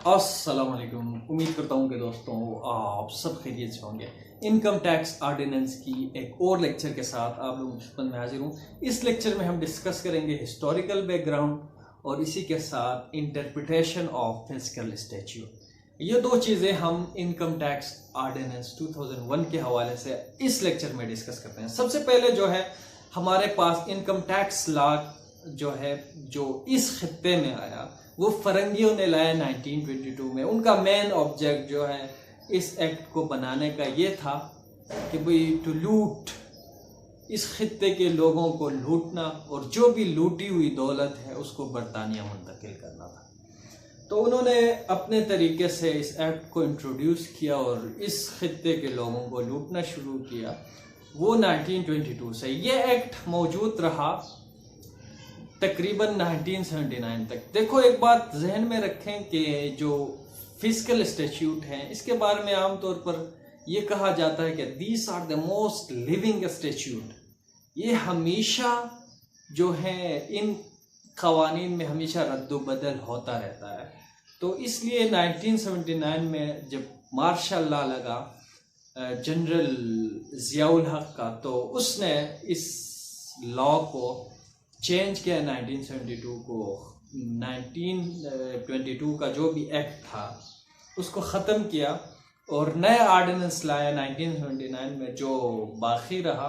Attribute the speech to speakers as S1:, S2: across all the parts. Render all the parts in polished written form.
S1: अस्सलाम वालेकुम। उम्मीद करता हूँ कि दोस्तों आप सब खैरियत से होंगे। इनकम टैक्स ऑर्डिनेंस की एक और लेक्चर के साथ आप लोगों की खिदमत में हाजिर हूँ। इस लेक्चर में हम डिस्कस करेंगे हिस्टोरिकल बैकग्राउंड और इसी के साथ इंटरप्रिटेशन ऑफ फिस्कल स्टैट्यूट। ये दो चीज़ें हम इनकम टैक्स ऑर्डिनेंस 2001 के हवाले से इस लेक्चर में डिस्कस करते हैं। सबसे पहले जो है हमारे पास इनकम टैक्स लॉ जो है जो इस खित्ते में आया वो फरंगियों ने लाया 1922 में। उनका मेन ऑब्जेक्ट जो है इस एक्ट को बनाने का ये था कि भाई टू लूट, इस खित्ते के लोगों को लूटना और जो भी लूटी हुई दौलत है उसको बरतानिया मुंतकिल करना था। तो उन्होंने अपने तरीके से इस एक्ट को इंट्रोड्यूस किया और इस खित्ते के लोगों को लूटना शुरू किया। वो 1922 से ये एक्ट मौजूद रहा तकरीबन 1979 तक। देखो, एक बात जहन में रखें कि जो फिस्कल स्टैट्यूट हैं इसके बारे में आमतौर पर यह कहा जाता है कि these are the most living statute. ये हमेशा जो है इन कवानीन में हमेशा रद्दोबदल होता रहता है। तो इसलिए 1979 में जब मार्शल लॉ लगा जनरल ज़ियाउल हक का, तो उसने इस लॉ को चेंज किया। 1972 को 1922 का जो भी एक्ट था उसको ख़त्म किया और नया ऑर्डिनेंस लाया 1979 में, जो बाकी रहा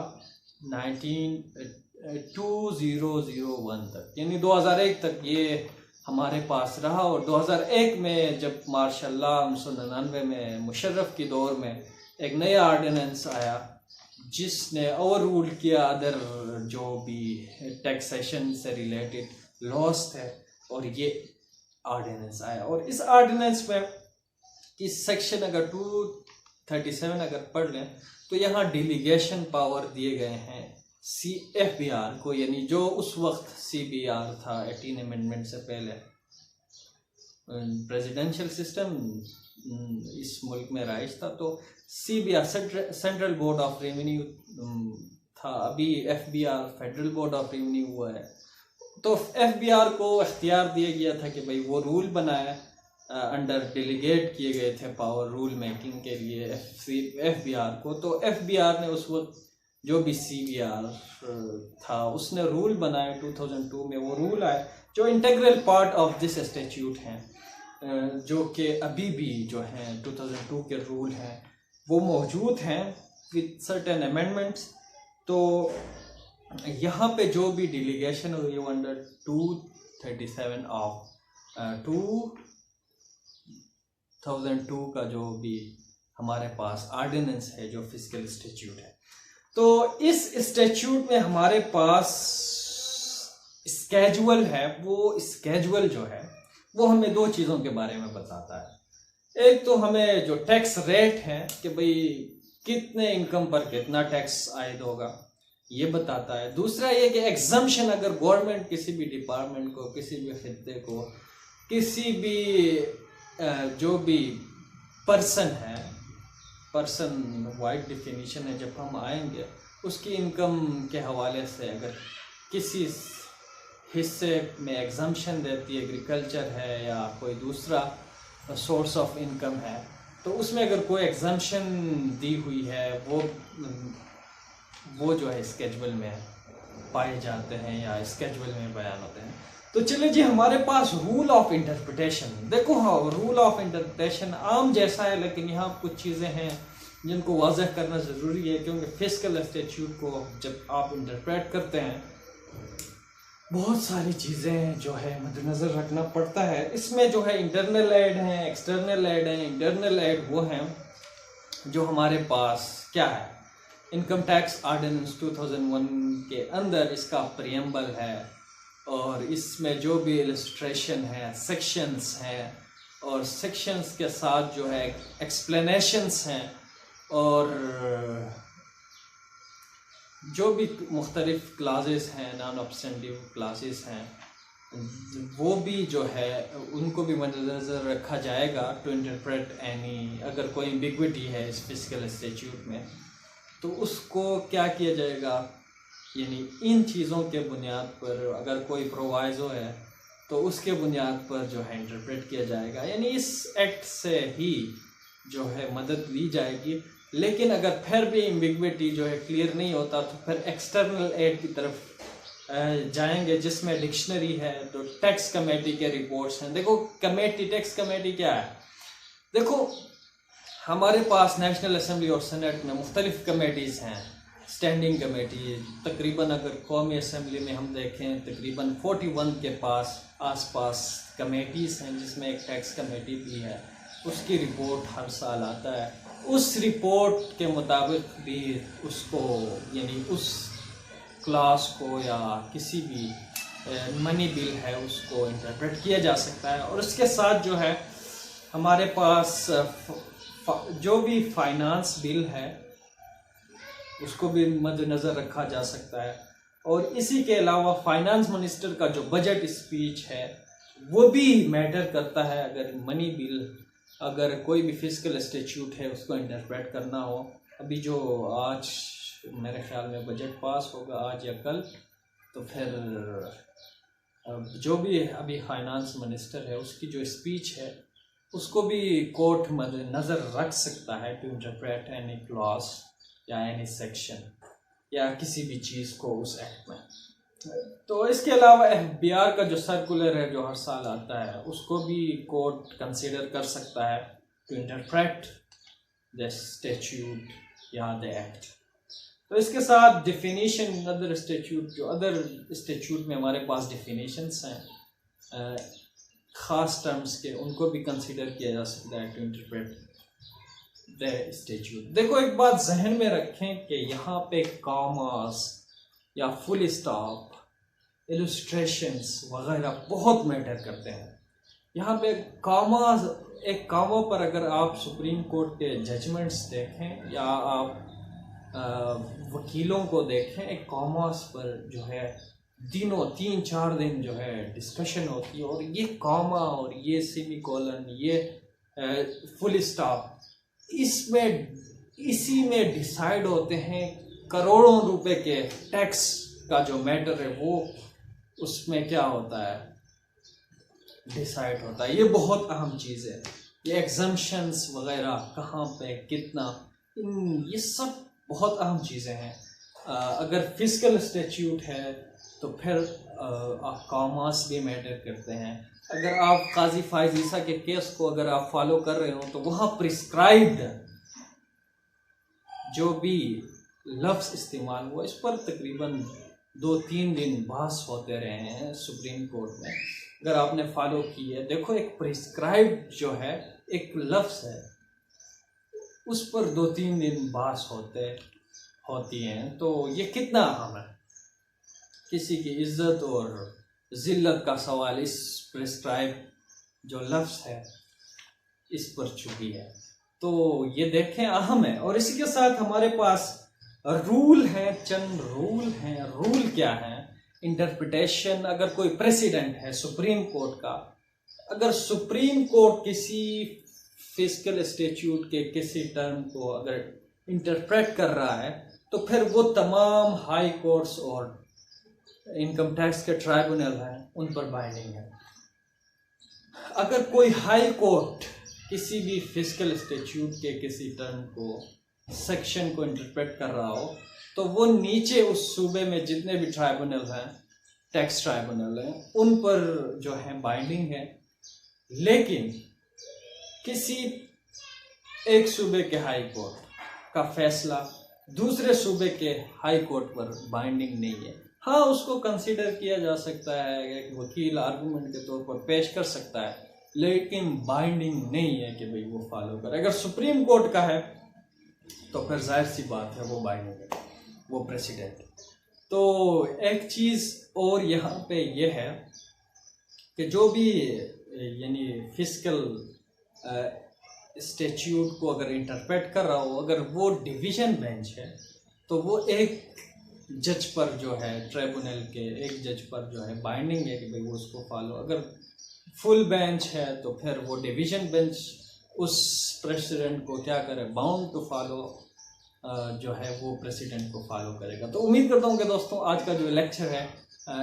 S1: 2001 तक, यानी 2001 तक ये हमारे पास रहा। और 2001 में जब मार्शल 1999 में मुशर्रफ की दौर में एक नया ऑर्डिनेंस आया जिसने ओवर रूल किया अदर जो भी टैक्सेशन से रिलेटेड लॉस थे, और ये ऑर्डिनेंस आया। और इस ऑर्डिनेंस में इस सेक्शन अगर 237 अगर पढ़ लें तो यहाँ डेलीगेशन पावर दिए गए हैं CFBR को, यानी जो उस वक्त CBR था 18 अमेंडमेंट से पहले। प्रेसिडेंशियल सिस्टम इस मुल्क में राइज था, तो CBR central board of revenue था। अभी FBR federal board of revenue हुआ है। तो FBR को इख्तियार दिया गया था कि भाई वो रूल बनाए, अंडर डेलीगेट किए गए थे पावर रूल मेकिंग के लिए FBR को। तो FBR ने उस वक्त जो भी CBR था उसने रूल बनाए 2002 में। वो रूल आए जो integral part of this statute हैं, जो कि अभी भी जो हैं 2002 के रूल हैं वो मौजूद हैं विद सर्टेन अमेंडमेंट्स। तो यहाँ पे जो भी डेलीगेशन हुई वो अंडर 237 ऑफ 2002 का जो भी हमारे पास ऑर्डिनेंस है जो फिस्कल स्टैट्यूट है। तो इस स्टैट्यूट में हमारे पास स्केजुअल है। वो स्केजुअल जो है वो हमें दो चीज़ों के बारे में बताता है। एक तो हमें जो टैक्स रेट है कि भाई कितने इनकम पर कितना टैक्स आयद होगा ये बताता है। दूसरा ये कि एग्जम्पशन अगर गवर्नमेंट किसी भी डिपार्टमेंट को, किसी भी खित्ते को, किसी भी जो भी पर्सन है, पर्सन वाइड डिफिनीशन है, जब हम आएंगे उसकी इनकम के हवाले से अगर किसी हिस्से में एग्जम्पशन देती है, एग्रीकल्चर है या कोई दूसरा सोर्स ऑफ इनकम है, तो उसमें अगर कोई एग्जम्पशन दी हुई है वो जो है स्केजुअल में पाए जाते हैं या स्केजुअल में बयान होते हैं। तो चलिए जी, हमारे पास रूल ऑफ इंटरप्रिटेशन। देखो हाँ, रूल ऑफ इंटरप्रिटेशन आम जैसा है, लेकिन यहाँ कुछ चीज़ें हैं जिनको वाज़ह करना ज़रूरी है, क्योंकि फिस्कल स्टैट्यूट को जब आप इंटरप्रेट करते हैं बहुत सारी चीज़ें जो है मद्देनज़र रखना पड़ता है। इसमें जो है इंटरनल एड हैं, एक्सटर्नल एड हैं। इंटरनल एड वो हैं जो हमारे पास क्या है, इनकम टैक्स ऑर्डिनेंस 2001 के अंदर इसका प्रियम्बल है और इसमें जो भी इलस्ट्रेशन है, सेक्शंस हैं, और सेक्शंस के साथ जो है एक्सप्लेनेशंस हैं, और जो भी मुख्तलिफ क्लासेस हैं, नॉन ऑब्स्टेंटिव क्लासेस हैं, वो भी जो है उनको भी मद्देनज़र रखा जाएगा टू इंटरप्रेट एनी, अगर कोई एम्बिग्विटी है इस फिस्कल स्टैट्यूट में तो उसको क्या किया जाएगा, यानी इन चीज़ों के बुनियाद पर अगर कोई प्रोवाइज़ो है तो उसके बुनियाद पर जो है इंटरप्रेट किया जाएगा, यानी इस एक्ट से ही जो है मदद ली जाएगी। लेकिन अगर फिर भी एम्बिग्विटी जो है क्लियर नहीं होता तो फिर एक्सटर्नल एड की तरफ जाएंगे, जिसमें डिक्शनरी है, तो टैक्स कमेटी के रिपोर्ट्स हैं। देखो टैक्स कमेटी क्या है, देखो हमारे पास नेशनल असेंबली और सेनेट में मुख्तलिफ कमेटीज़ हैं। स्टैंडिंग कमेटी तकरीबन, अगर कौमी असेंबली में हम देखें तकरीबन 41 के आसपास कमेटीज़ हैं, जिसमें एक टैक्स कमेटी भी है। उसकी रिपोर्ट हर साल आता है। उस रिपोर्ट के मुताबिक भी उसको, यानी उस क्लास को या किसी भी मनी बिल है उसको इंटरप्रेट किया जा सकता है। और उसके साथ जो है हमारे पास जो भी फाइनेंस बिल है उसको भी मद्देनज़र रखा जा सकता है। और इसी के अलावा फाइनेंस मिनिस्टर का जो बजट स्पीच है वो भी मैटर करता है। अगर मनी बिल, अगर कोई भी फिस्कल स्टैट्यूट है उसको इंटरप्रेट करना हो, अभी जो आज मेरे ख्याल में बजट पास होगा आज या कल, तो फिर जो भी अभी फाइनेंस मिनिस्टर है उसकी जो स्पीच है उसको भी कोर्ट मद्देनज़र रख सकता है टू इंटरप्रेट एनी क्लॉज या एनी सेक्शन या किसी भी चीज़ को उस एक्ट में। तो इसके अलावा FBR का जो सर्कुलर है जो हर साल आता है उसको भी कोर्ट कंसिडर कर सकता है टू इंटरप्रेट द स्टैट्यूट या द एक्ट। तो इसके साथ डिफिनीशन, अदर स्टैट्यूट, जो अदर स्टैट्यूट में हमारे पास डिफिनीशंस हैं ख़ास टर्म्स के, उनको भी कंसिडर किया जा सकता है टू इंटरप्रेट द स्टैट्यूट। देखो एक बात जहन में रखें कि यहाँ पे कॉमास या फुल स्टॉप, इलस्ट्रेशंस वगैरह बहुत मैटर करते हैं। यहाँ पे कॉमास, एक कॉमा पर अगर आप सुप्रीम कोर्ट के जजमेंट्स देखें या आप वकीलों को देखें, एक कॉमास पर जो है दिनों 3-4 दिन जो है डिस्कशन होती है। और ये कॉमा और ये सेमीकोलन, ये फुल स्टॉप, इसी में डिसाइड होते हैं करोड़ों रुपए के टैक्स का जो मैटर है वो उसमें क्या होता है, डिसाइड होता है। ये बहुत अहम चीज़ है। ये एग्जम्पशंस वगैरह कहाँ पे कितना, ये सब बहुत अहम चीज़ें हैं। अगर फिस्कल स्टैट्यूट है तो फिर कॉमास भी मैटर करते हैं। अगर आप काजी फाइज ईसा के केस को अगर आप फॉलो कर रहे हो तो वहाँ प्रिस्क्राइब्ड जो भी लफ्ज़ इस्तेमाल हुआ, इस पर तकरीबन 2-3 दिन बहस होते रहे हैं सुप्रीम कोर्ट में। अगर आपने फॉलो की है, देखो एक प्रिस्क्राइब्ड जो है एक लफ्ज़ है, उस पर 2-3 दिन बहस होती हैं। तो ये कितना अहम है, किसी की इज्जत और ज़िल्लत का सवाल इस प्रिस्क्राइब जो लफ्ज़ है इस पर चुकी है। तो ये देखें अहम है। और इसी के साथ हमारे पास रूल हैं, चंद रूल हैं। रूल क्या है, इंटरप्रिटेशन। अगर कोई प्रेसिडेंट है सुप्रीम कोर्ट का, अगर सुप्रीम कोर्ट किसी फिस्कल स्टैट्यूट के किसी टर्म को अगर इंटरप्रेट कर रहा है तो फिर वो तमाम हाई कोर्ट्स और इनकम टैक्स के ट्राइब्यूनल हैं उन पर बाइंडिंग है। अगर कोई हाई कोर्ट किसी भी फिस्कल स्टैट्यूट के किसी टर्म को, सेक्शन को इंटरप्रेट कर रहा हो तो वो नीचे उस सूबे में जितने भी ट्राइब्यूनल हैं, टैक्स ट्राइब्यूनल हैं, उन पर जो है बाइंडिंग है। लेकिन किसी एक सूबे के हाई कोर्ट का फैसला दूसरे सूबे के हाई कोर्ट पर बाइंडिंग नहीं है। हाँ, उसको कंसीडर किया जा सकता है, एक वकील आर्गूमेंट के तौर पर पेश कर सकता है, लेकिन बाइंडिंग नहीं है कि भाई वो फॉलो करे। अगर सुप्रीम कोर्ट का है तो फिर जाहिर सी बात है वो बाइंडिंग है, वो प्रेसिडेंट। तो एक चीज़ और यहाँ पे ये है कि जो भी यानी फिस्कल स्टैट्यूट को अगर इंटरप्रेट कर रहा हो, अगर वो डिवीज़न बेंच है तो वो एक जज पर जो है, ट्राइब्यूनल के एक जज पर जो है बाइंडिंग है कि भाई वो उसको फॉलो। अगर फुल बेंच है तो फिर वो डिवीज़न बेंच उस प्रेसिडेंट को क्या करे, बाउंड टू फॉलो जो है वो प्रेसिडेंट को फॉलो करेगा। तो उम्मीद करता हूँ कि दोस्तों आज का जो लेक्चर है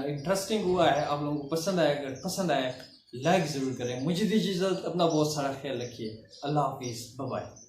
S1: इंटरेस्टिंग हुआ है, आप लोगों को पसंद आया, अगर पसंद आया लाइक ज़रूर करें। मुझे दीजिए इजाज़त, अपना बहुत सारा ख्याल रखिए। अल्लाह हाफिज़, बाय बाय।